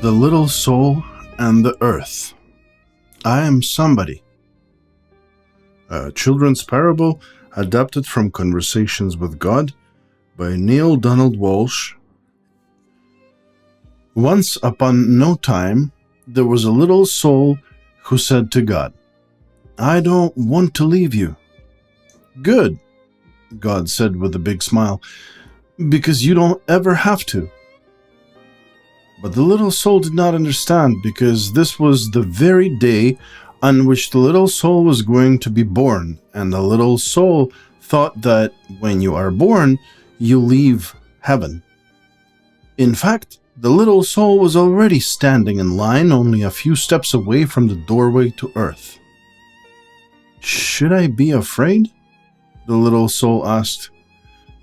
The Little Soul and the Earth. I am somebody. A children's parable adapted from Conversations with God by Neale Walsch. Once upon no time, there was a little soul who said to God, "I don't want to leave you." "Good," God said with a big smile, "because you don't ever have to." But the little soul did not understand, because this was the very day on which the little soul was going to be born, and the little soul thought that when you are born, you leave heaven. In fact, the little soul was already standing in line only a few steps away from the doorway to earth. "Should I be afraid?" the little soul asked.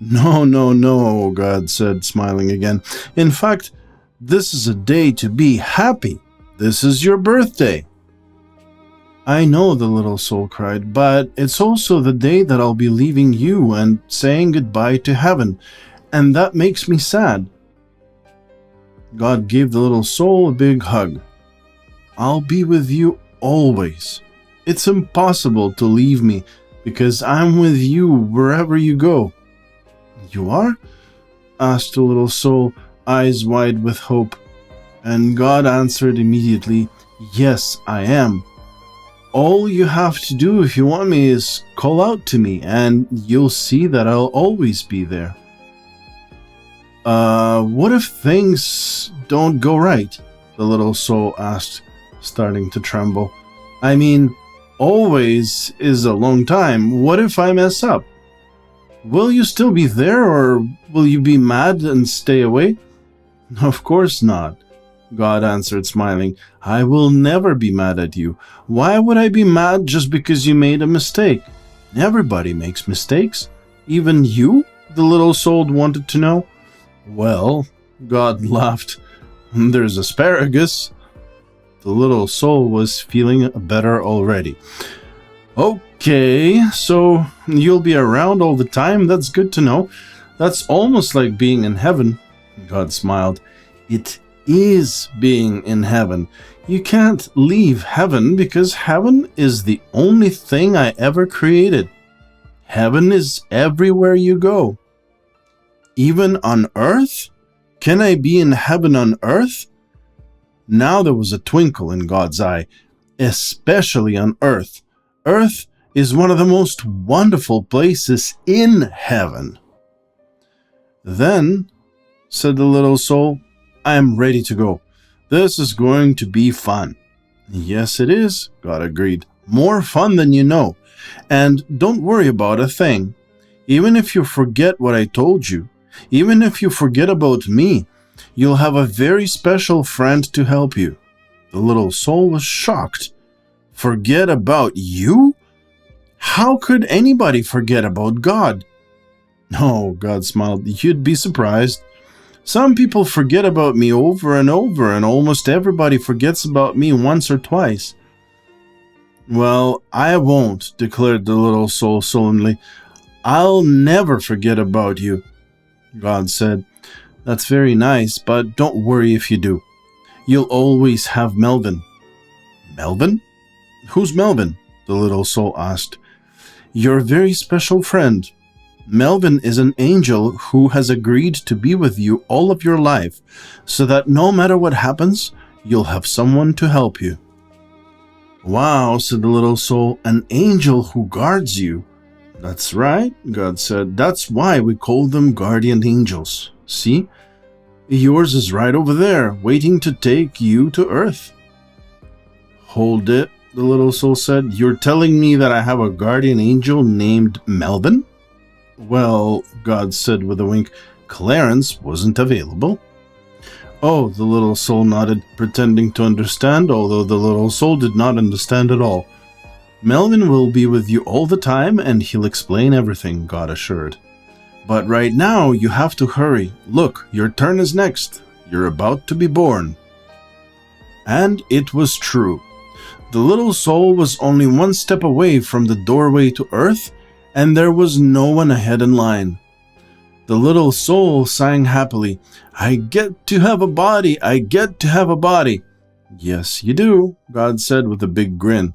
No, God said, smiling again. "In fact, this is a day to be happy. This is your birthday." "I know," the little soul cried, "but it's also the day that I'll be leaving you and saying goodbye to heaven, and that makes me sad." God gave the little soul a big hug. "I'll be with you always. It's impossible to leave me, because I'm with you wherever you go." "You are?" asked the little soul, eyes wide with hope. And God answered immediately, "Yes, I am. All you have to do if you want me is call out to me, and you'll see that I'll always be there." What if things don't go right?" the little soul asked, starting to tremble. "I mean, always is a long time. What if I mess up? Will you still be there, or will you be mad and stay away?" "Of course not," God answered, smiling. "I will never be mad at you. Why would I be mad just because you made a mistake? Everybody makes mistakes. Even you?" the little soul wanted to know. "Well," God laughed, "there's asparagus." The little soul was feeling better already. "Okay, so you'll be around all the time. That's good to know. That's almost like being in heaven." God smiled. "It is being in heaven. You can't leave heaven, because heaven is the only thing I ever created. Heaven is everywhere you go." "Even on earth? Can I be in heaven on earth?" Now there was a twinkle in God's eye. "Especially on earth. Earth is one of the most wonderful places in heaven." "Then," said the little soul, "I am ready to go. This is going to be fun." "Yes, it is," God agreed. "More fun than you know. And don't worry about a thing. Even if you forget what I told you, even if you forget about me, you'll have a very special friend to help you." The little soul was shocked. "Forget about you? How could anybody forget about God?" "Oh," God smiled, "you'd be surprised. Some people forget about me over and over, and almost everybody forgets about me once or twice." "Well, I won't," declared the little soul solemnly. "I'll never forget about you." God said, "That's very nice, but don't worry if you do. You'll always have Melvin." "Melvin? Who's Melvin?" the little soul asked. "Your very special friend. Melvin is an angel who has agreed to be with you all of your life, so that no matter what happens, you'll have someone to help you." "Wow," said the little soul, "an angel who guards you." "That's right," God said. "That's why we call them guardian angels. See? Yours is right over there, waiting to take you to earth." "Hold it," the little soul said. "You're telling me that I have a guardian angel named Melvin?" "Well," God said with a wink, "Clarence wasn't available." "Oh," the little soul nodded, pretending to understand, although the little soul did not understand at all. "Melvin will be with you all the time, and he'll explain everything," God assured. "But right now, you have to hurry. Look, your turn is next. You're about to be born." And it was true. The little soul was only one step away from the doorway to earth, and there was no one ahead in line. The little soul sang happily, "I get to have a body, I get to have a body." "Yes, you do," God said with a big grin.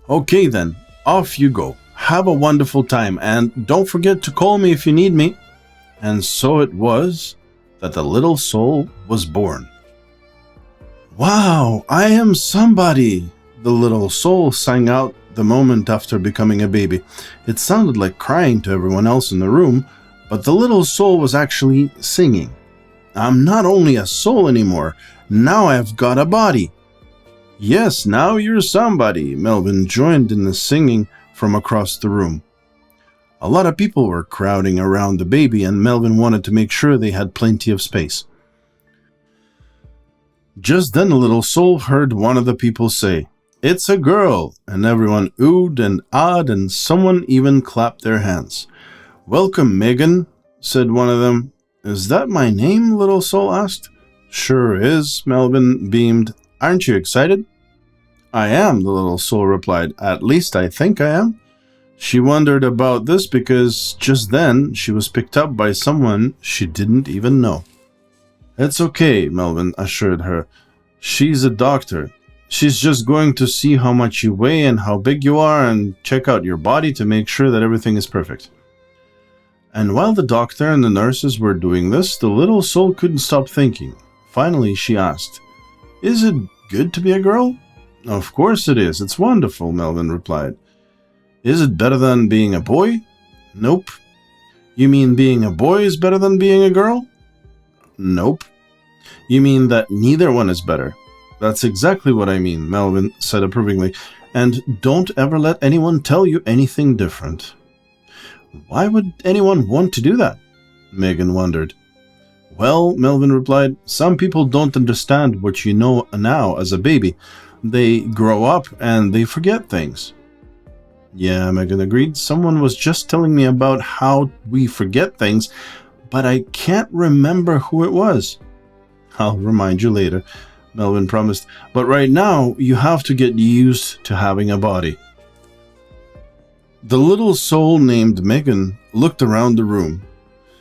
"Okay then, off you go. Have a wonderful time, and don't forget to call me if you need me." And so it was that the little soul was born. "Wow, I am somebody," the little soul sang out the moment after becoming a baby. It sounded like crying to everyone else in the room, but the little soul was actually singing. "I'm not only a soul anymore, now I've got a body." "Yes, now you're somebody," Melvin joined in the singing from across the room. A lot of people were crowding around the baby, and Melvin wanted to make sure they had plenty of space. Just then the little soul heard one of the people say, "It's a girl," and everyone oohed and ahed, and someone even clapped their hands. "Welcome, Megan," said one of them. "Is that my name?" Little Soul asked. "Sure is," Melvin beamed. "Aren't you excited?" "I am," the little soul replied. "At least I think I am." She wondered about this because just then she was picked up by someone she didn't even know. "It's okay," Melvin assured her. "She's a doctor. She's just going to see how much you weigh and how big you are and check out your body to make sure that everything is perfect." And while the doctor and the nurses were doing this, the little soul couldn't stop thinking. Finally, she asked, "Is it good to be a girl?" "Of course it is. It's wonderful," Melvin replied. "Is it better than being a boy?" "Nope." "You mean being a boy is better than being a girl?" "Nope." "You mean that neither one is better?" "That's exactly what I mean," Melvin said approvingly. "And don't ever let anyone tell you anything different." "Why would anyone want to do that?" Megan wondered. "Well," Melvin replied, "some people don't understand what you know now as a baby. They grow up and they forget things." "Yeah," Megan agreed. "Someone was just telling me about how we forget things, but I can't remember who it was." "I'll remind you later," Melvin promised. "But right now, you have to get used to having a body." The little soul named Megan looked around the room.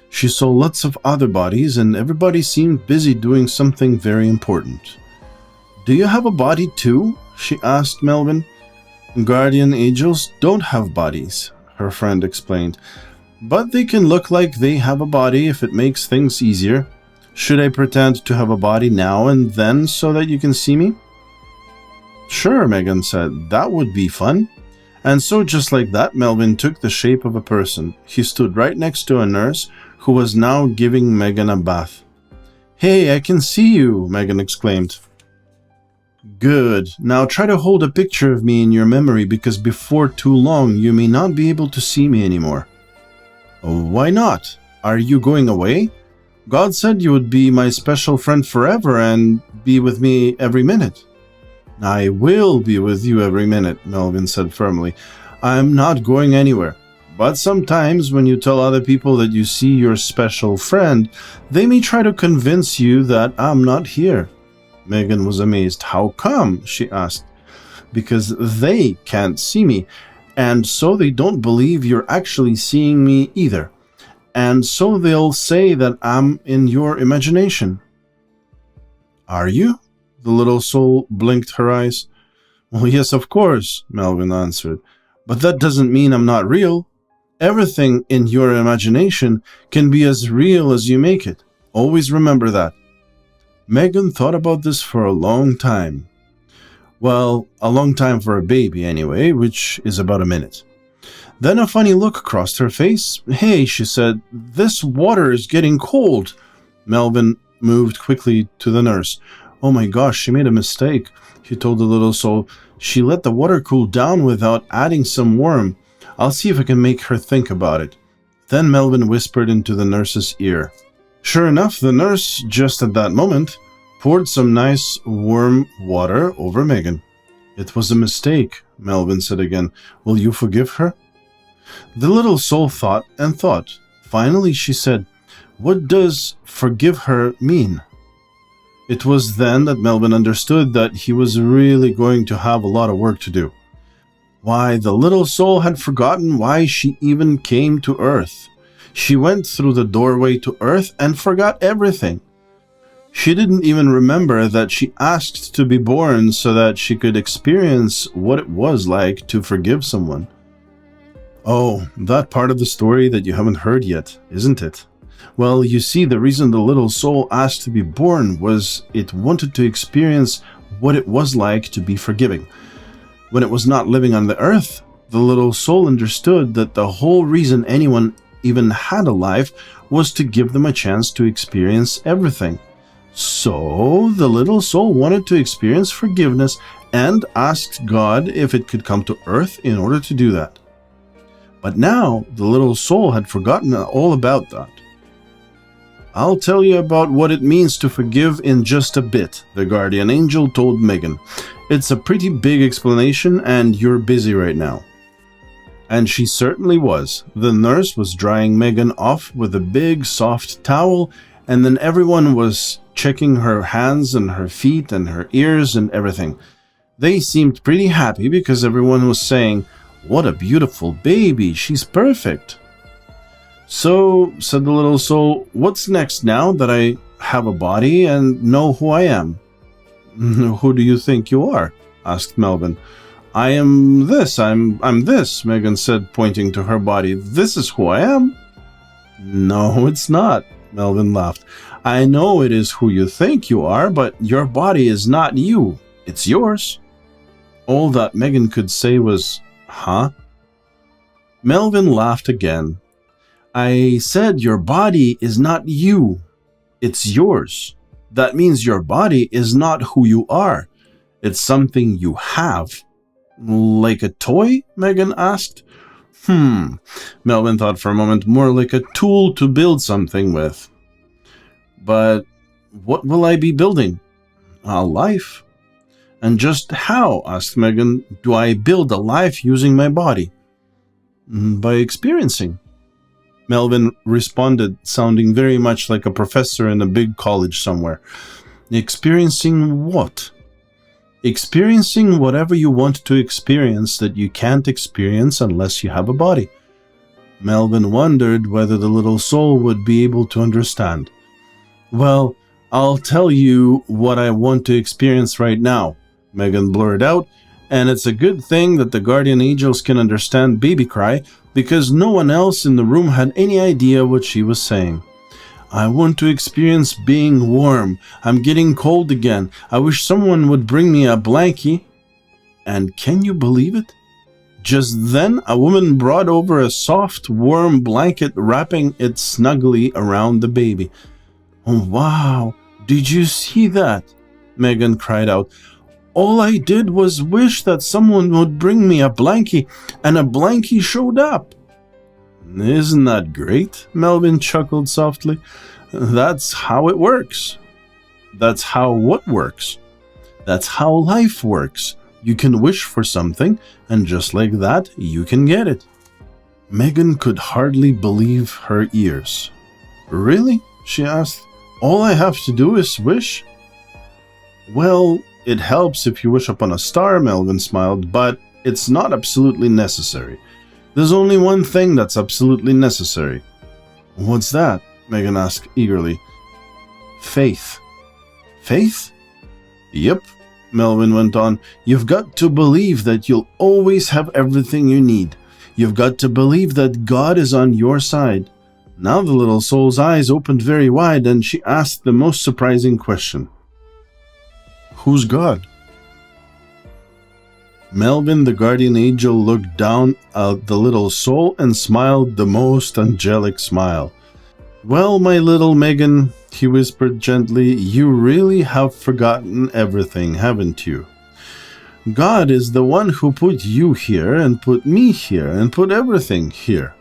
She saw lots of other bodies, and everybody seemed busy doing something very important. "Do you have a body too?" she asked Melvin. "Guardian angels don't have bodies," her friend explained. "But they can look like they have a body if it makes things easier. Should I pretend to have a body now and then so that you can see me?" "Sure," Megan said. "That would be fun." And so just like that, Melvin took the shape of a person. He stood right next to a nurse who was now giving Megan a bath. "Hey, I can see you," Megan exclaimed. "Good. Now try to hold a picture of me in your memory because before too long you may not be able to see me anymore." "Why not? Are you going away? God said you would be my special friend forever and be with me every minute." "I will be with you every minute," Melvin said firmly. "I'm not going anywhere. But sometimes when you tell other people that you see your special friend, they may try to convince you that I'm not here." Megan was amazed. "How come?" she asked. "Because they can't see me, and so they don't believe you're actually seeing me either. And so they'll say that I'm in your imagination." "Are you?" The little soul blinked her eyes. "Well, yes, of course," Melvin answered. "But that doesn't mean I'm not real. Everything in your imagination can be as real as you make it. Always remember that." Megan thought about this for a long time. Well, a long time for a baby anyway, which is about a minute. Then a funny look crossed her face. "Hey," she said, "this water is getting cold." Melvin moved quickly to the nurse. "Oh my gosh, she made a mistake," he told the little soul. "She let the water cool down without adding some warm. I'll see if I can make her think about it." Then Melvin whispered into the nurse's ear. Sure enough, the nurse, just at that moment, poured some nice warm water over Megan. "It was a mistake," Melvin said again. "Will you forgive her?" The little soul thought and thought. Finally she said, "What does forgive her mean?" It was then that Melvin understood that he was really going to have a lot of work to do. Why, the little soul had forgotten why she even came to Earth. She went through the doorway to Earth and forgot everything. She didn't even remember that she asked to be born so that she could experience what it was like to forgive someone. Oh, that part of the story that you haven't heard yet, isn't it? Well, you see, the reason the little soul asked to be born was it wanted to experience what it was like to be forgiving. When it was not living on the earth, the little soul understood that the whole reason anyone even had a life was to give them a chance to experience everything. So the little soul wanted to experience forgiveness and asked God if it could come to earth in order to do that. But now the little soul had forgotten all about that. I'll tell you about what it means to forgive in just a bit, the guardian angel told Megan. It's a pretty big explanation and you're busy right now. And she certainly was. The nurse was drying Megan off with a big soft towel, and then everyone was checking her hands and her feet and her ears and everything. They seemed pretty happy because everyone was saying, "What a beautiful baby, she's perfect." "So," said the little soul, "what's next now that I have a body and know who I am?" "Who do you think you are?" asked Melvin. "I am this, I'm this," Megan said, pointing to her body. "This is who I am." "No, it's not," Melvin laughed. "I know it is who you think you are, but your body is not you. It's yours." All that Megan could say was, "Huh?" Melvin laughed again. "I said your body is not you. It's yours. That means your body is not who you are. It's something you have." "Like a toy?" Megan asked. Melvin thought for a moment. "More like a tool to build something with." "But what will I be building?" "A life." "And just how," asked Megan, "do I build a life using my body?" "By experiencing." Melvin responded, sounding very much like a professor in a big college somewhere. "Experiencing what?" "Experiencing whatever you want to experience that you can't experience unless you have a body." Melvin wondered whether the little soul would be able to understand. "Well, I'll tell you what I want to experience right now," Megan blurted out, and it's a good thing that the guardian angels can understand baby cry, because no one else in the room had any idea what she was saying. "I want to experience being warm. I'm getting cold again. I wish someone would bring me a blankie." And can you believe it? Just then, a woman brought over a soft, warm blanket, wrapping it snugly around the baby. "Oh, wow! Did you see that?" Megan cried out. "All I did was wish that someone would bring me a blankie, and a blankie showed up." "Isn't that great?" Melvin chuckled softly. "That's how it works." "That's how what works?" "That's how life works. You can wish for something, and just like that, you can get it." Megan could hardly believe her ears. "Really?" she asked. "All I have to do is wish?" "Well, it helps if you wish upon a star," Melvin smiled, "but it's not absolutely necessary. There's only one thing that's absolutely necessary." "What's that?" Megan asked eagerly. "Faith." "Faith?" "Yep," Melvin went on. "You've got to believe that you'll always have everything you need. You've got to believe that God is on your side." Now the little soul's eyes opened very wide, and she asked the most surprising question. "Who's God?" Melvin, the guardian angel, looked down at the little soul and smiled the most angelic smile. "Well, my little Megan," he whispered gently, "you really have forgotten everything, haven't you? God is the one who put you here and put me here and put everything here."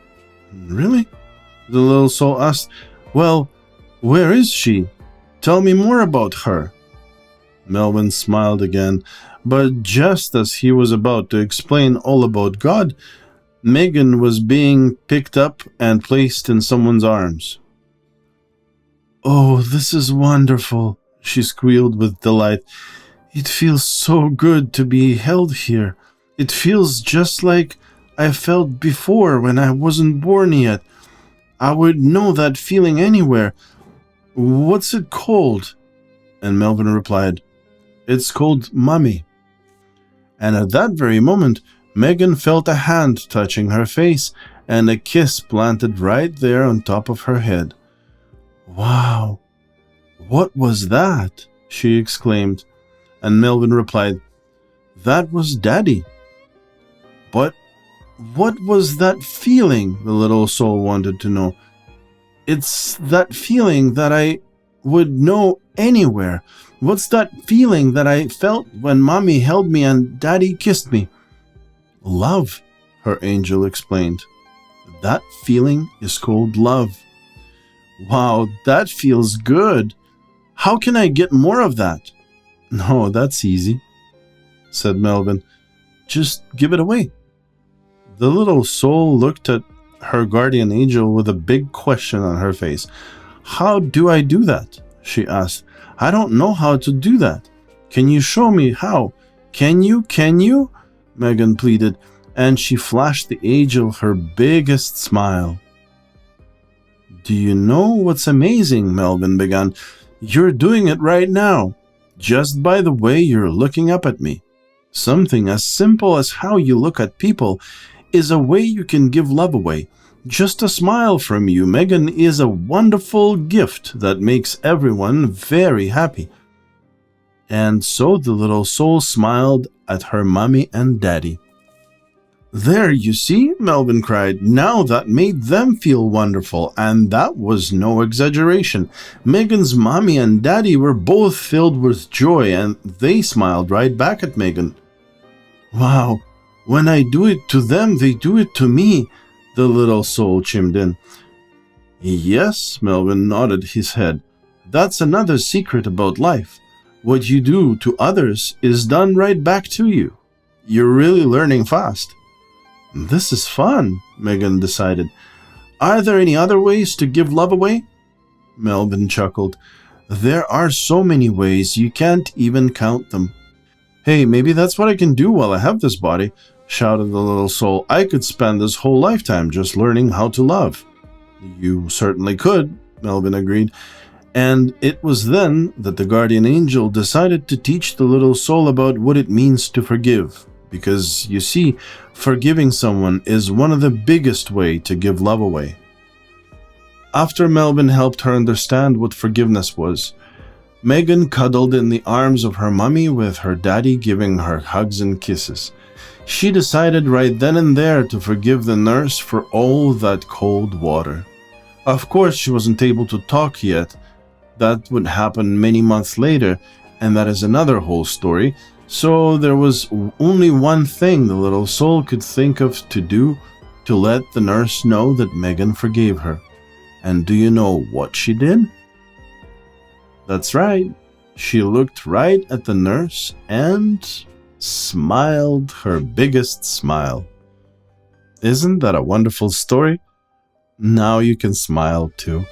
"Really?" the little soul asked. "Well, where is she? Tell me more about her." Melvin smiled again, but just as he was about to explain all about God, Megan was being picked up and placed in someone's arms. "Oh, this is wonderful," she squealed with delight. "It feels so good to be held here. It feels just like I felt before when I wasn't born yet. I would know that feeling anywhere. What's it called?" And Melvin replied, "It's called Mummy." And at that very moment, Megan felt a hand touching her face and a kiss planted right there on top of her head. "Wow, what was that?" she exclaimed. And Melvin replied, "That was Daddy." "But what was that feeling?" the little soul wanted to know. "It's that feeling that I would know anywhere. What's that feeling that I felt when Mommy held me and Daddy kissed me?" "Love," her angel explained. "That feeling is called love." "Wow, that feels good. How can I get more of that?" "No, that's easy," said Melvin. "Just give it away." The little soul looked at her guardian angel with a big question on her face. "How do I do that?" she asked. "I don't know how to do that. Can you show me how? Can you? Megan pleaded, and she flashed the angel her biggest smile. "Do you know what's amazing?" Melvin began. "You're doing it right now, just by the way you're looking up at me. Something as simple as how you look at people is a way you can give love away. Just a smile from you, Megan, is a wonderful gift that makes everyone very happy." And so the little soul smiled at her mommy and daddy. "There, you see," Melvin cried. "Now that made them feel wonderful, and that was no exaggeration. Megan's mommy and daddy were both filled with joy, and they smiled right back at Megan. "Wow, when I do it to them, they do it to me," the little soul chimed in. "Yes," Melvin nodded his head. "That's another secret about life. What you do to others is done right back to you. You're really learning fast." "This is fun," Megan decided. "Are there any other ways to give love away?" Melvin chuckled. "There are so many ways you can't even count them." "Hey, maybe that's what I can do while I have this body," shouted the little soul. "I could spend this whole lifetime just learning how to love." "You certainly could," Melvin agreed. And it was then that the guardian angel decided to teach the little soul about what it means to forgive. Because, you see, forgiving someone is one of the biggest ways to give love away. After Melvin helped her understand what forgiveness was, Megan cuddled in the arms of her mummy with her daddy giving her hugs and kisses. She decided right then and there to forgive the nurse for all that cold water. Of course, she wasn't able to talk yet. That would happen many months later, and that is another whole story. So there was only one thing the little soul could think of to do to let the nurse know that Megan forgave her. And do you know what she did? That's right. She looked right at the nurse and smiled her biggest smile. Isn't that a wonderful story? Now you can smile too.